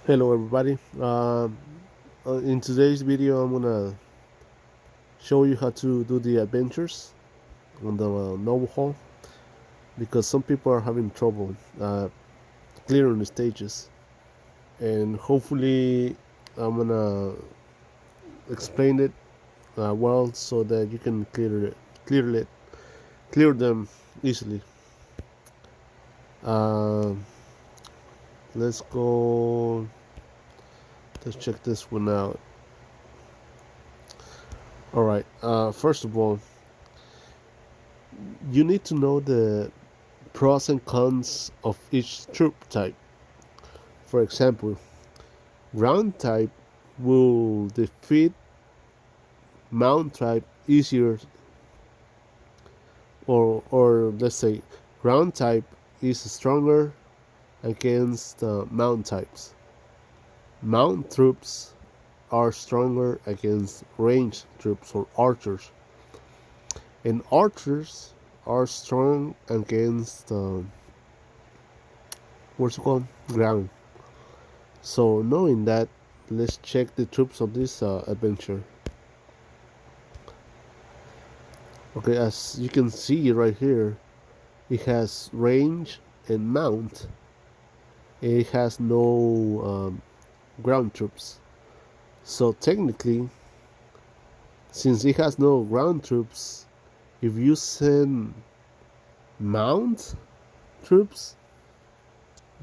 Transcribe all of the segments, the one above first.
Hello everybody. In today's video, I'm gonna show you how to do the adventures on the noble hall because some people are having trouble clearing the stages, and hopefully I'm gonna explain it well so that you can clear it, clear them easily. Uh, let's go. Let's check this one out. All right. First of all, you need to know the pros and cons of each troop type. For example, ground type will defeat mount type easier, or let's say ground type is stronger against mount types. Mount troops are stronger against ranged troops or archers, and archers are strong against what's it called, ground. So knowing that, let's check the troops of this adventure. Okay, as you can see right here, it has range and mount. It has no ground troops. So technically, since it has no ground troops, if you send mount troops,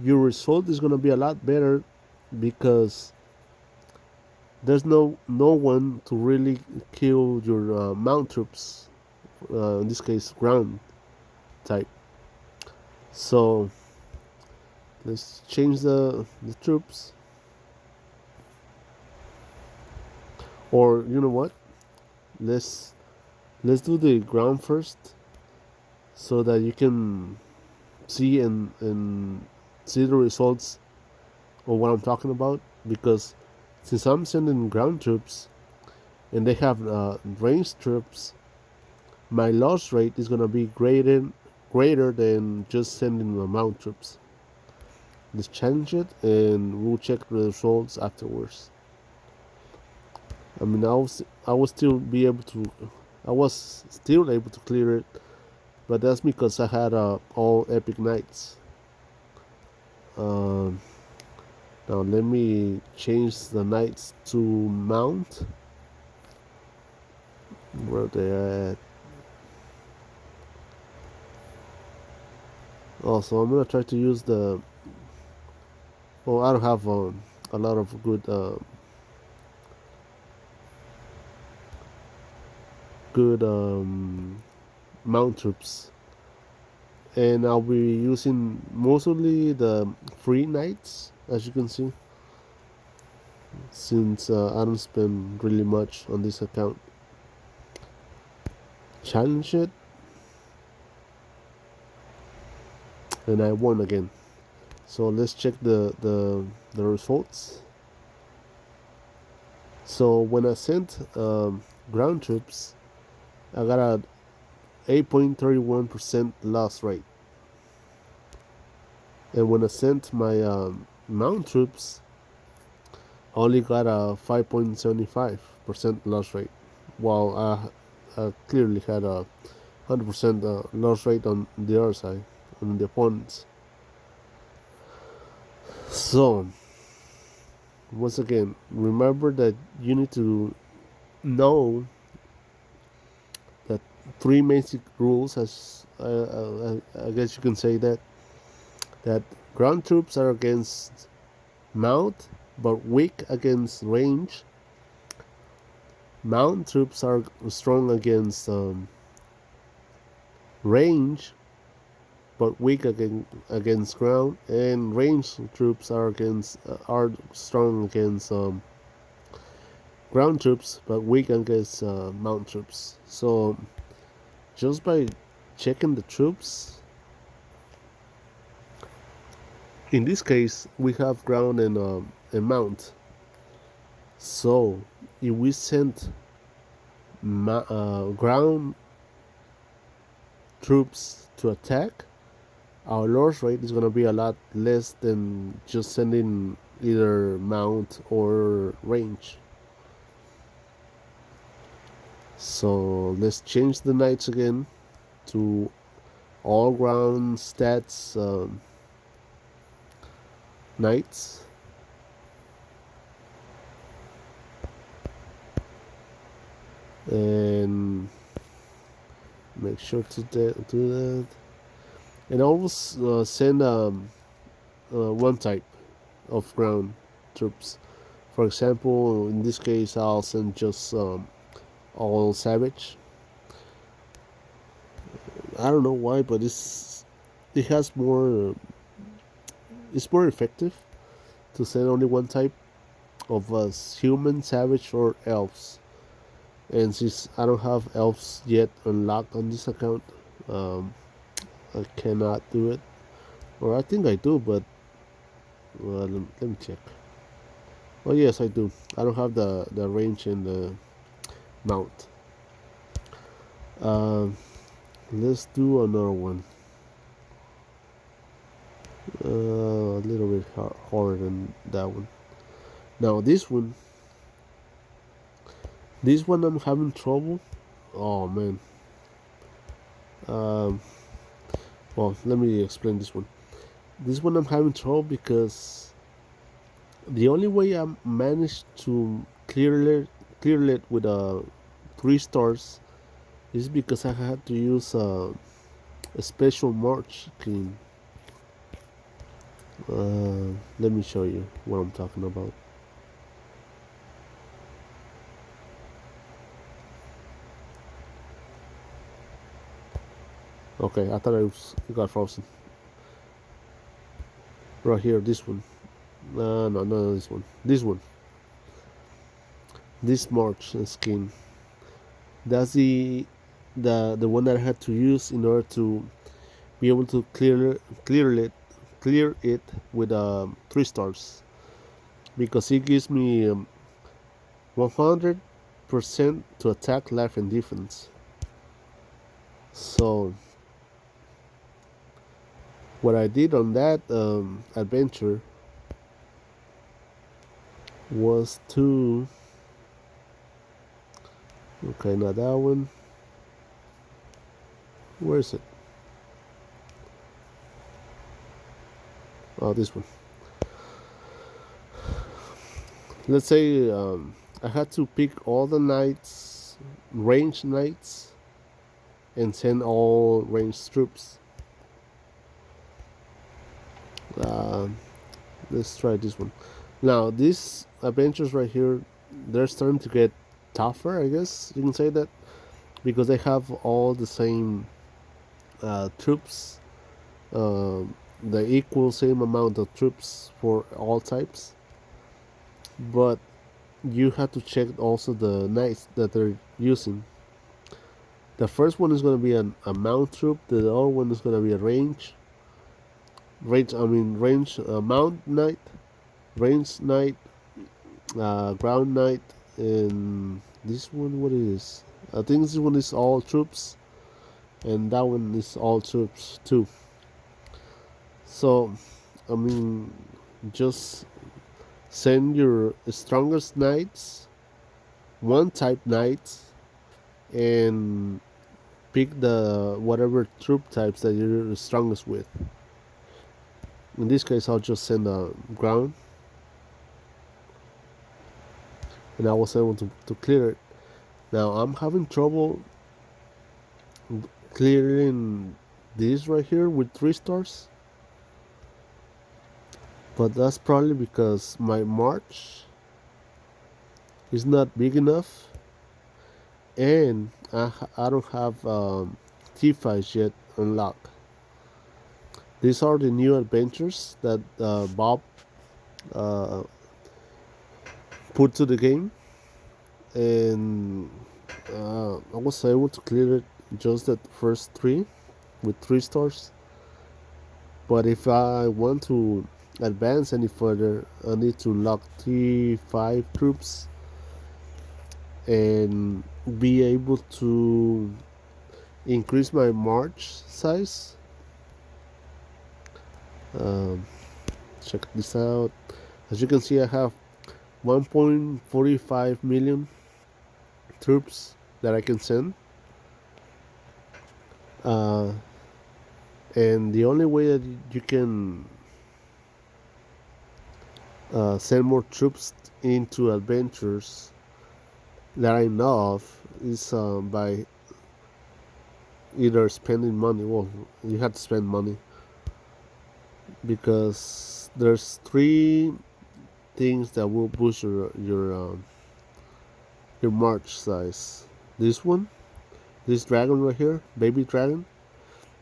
your result is gonna be a lot better because there's no one to really kill your mount troops. In this case, ground type. So let's change the troops. Or you know what? Let's let's do the ground first so that you can see and see the results of what I'm talking about. Because since I'm sending ground troops and they have ranged troops, my loss rate is gonna be greater than just sending the mount troops. Let's change it and we'll check the results afterwards. I mean, I was still be able to, I was still able to clear it, but that's because I had all epic knights. Um, Now let me change the knights to mount. Where they at? Also, I'm gonna try to use the. Well, I don't have a lot of good mount troops, and I'll be using mostly the free knights, as you can see, since I don't spend really much on this account. Challenge it, and I won again. So let's check the results. So when I sent ground troops, I got a 8.31% loss rate, and when I sent my mount troops, I only got a 5.75% loss rate, while I clearly had a 100% loss rate on the other side, on the opponents. So once again, remember that you need to know that three basic rules, as I guess you can say that ground troops are against mount but weak against range. Mount troops are strong against range but weak against ground, and range troops are strong against ground troops but weak against mount troops. So just by checking the troops, in this case we have ground and mount. So if we send ground troops to attack, our loss rate is going to be a lot less than just sending either mount or range. So let's change the knights again to all ground stats knights. And make sure to do that. And always send one type of ground troops. For example, in this case, I'll send just all savage. I don't know why, but it has more. It's more effective to send only one type of human, savage, or elves. And since I don't have elves yet unlocked on this account, um, I cannot do it. Or I think I do, but let me check. Oh yes, I do. I don't have the range and the mount. Um, let's do another one. A little bit harder than that one. Now this one I'm having trouble. Oh man. Um, well, let me explain this one. This one I'm having trouble because the only way I managed to clear it with 3 stars is because I had to use a special march clean. Let me show you what I'm talking about. Okay, I thought it got frozen. Right here, this one. No, this one. This one. This March skin. That's the one that I had to use in order to be able to clear it with 3 stars, because it gives me 100% to attack, life, and defense. So what I did on that adventure was to okay, not that one. Where is it? Oh, this one. Let's say I had to pick all the knights, ranged knights, and send all ranged troops. Uh, let's try this one. Now, these adventures right here, they're starting to get tougher, I guess you can say that, because they have all the same troops, uh, the equal same amount of troops for all types. But you have to check also the knights that they're using. The first one is going to be a mount troop. The other one is going to be a range mount knight, range knight, ground knight, and this one, what it is? I think this one is all troops, and that one is all troops too. So, I mean, just send your strongest knights, one type knights, and pick the whatever troop types that you're strongest with. In this case, I'll just send a ground, and I was able to clear it. Now I'm having trouble clearing this right here with 3 stars, but that's probably because my march is not big enough, and I don't have T5s yet unlocked. These are the new adventures that Bob uh, put to the game, and I was able to clear it just the first 3 with 3 stars. But if I want to advance any further, I need to unlock T5 troops and be able to increase my march size. Um, check this out. As you can see, I have 1.45 million troops that I can send. Uh, and the only way that you can send more troops into adventures that I know of is by either spending money. Well, you have to spend money because there's three things that will boost your march size. This one, this dragon right here, baby dragon.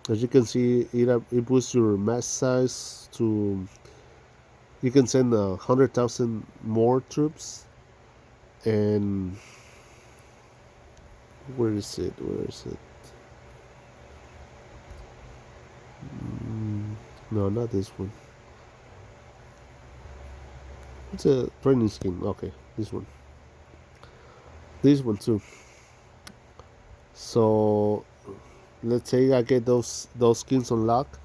As you can see, it boosts your mass size to. You can send 100,000 more troops. And where is it? Where is it? No, not this one. It's a training skin. Okay, this one. This one too. So let's say I get those skins unlocked.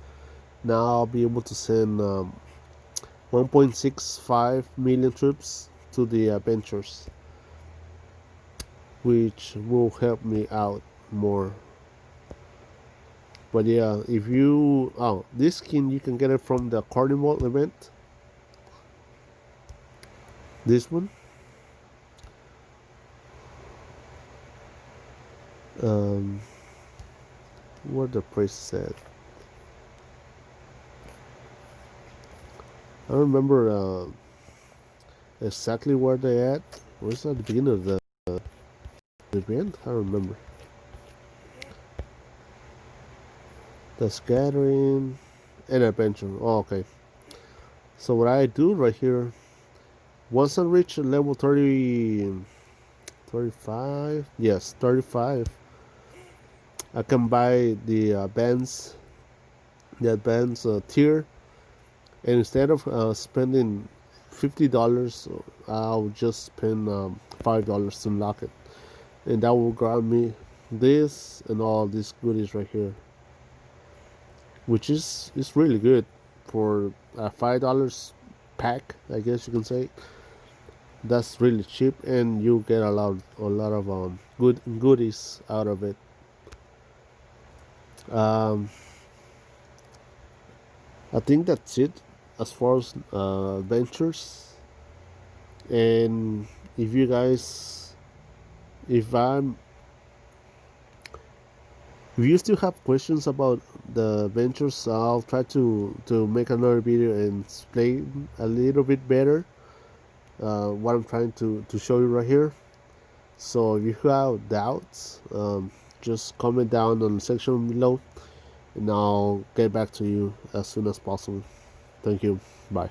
Now I'll be able to send 1.65 million troops to the adventures, which will help me out more. But yeah, if you this skin you can get it from the carnival event. This one. Um, what the price said. I don't remember exactly where they at. Was at the beginning of the event? I don't remember. The scattering and adventure. Oh, okay. So what I do right here, once I reach level 30, 35, yes, 35, I can buy the advanced tier, and instead of spending $50, I'll just spend $5 to unlock it, and that will grant me this and all these goodies right here, which is really good for a $5 pack, I guess you can say. That's really cheap, and you get a lot of good goodies out of it. Um, I think that's it as far as ventures. And if you guys, if I'm, if you still have questions about the ventures, I'll try to make another video and explain a little bit better what I'm trying to show you right here. So if you have doubts, just comment down on the section below, and I'll get back to you as soon as possible. Thank you. Bye.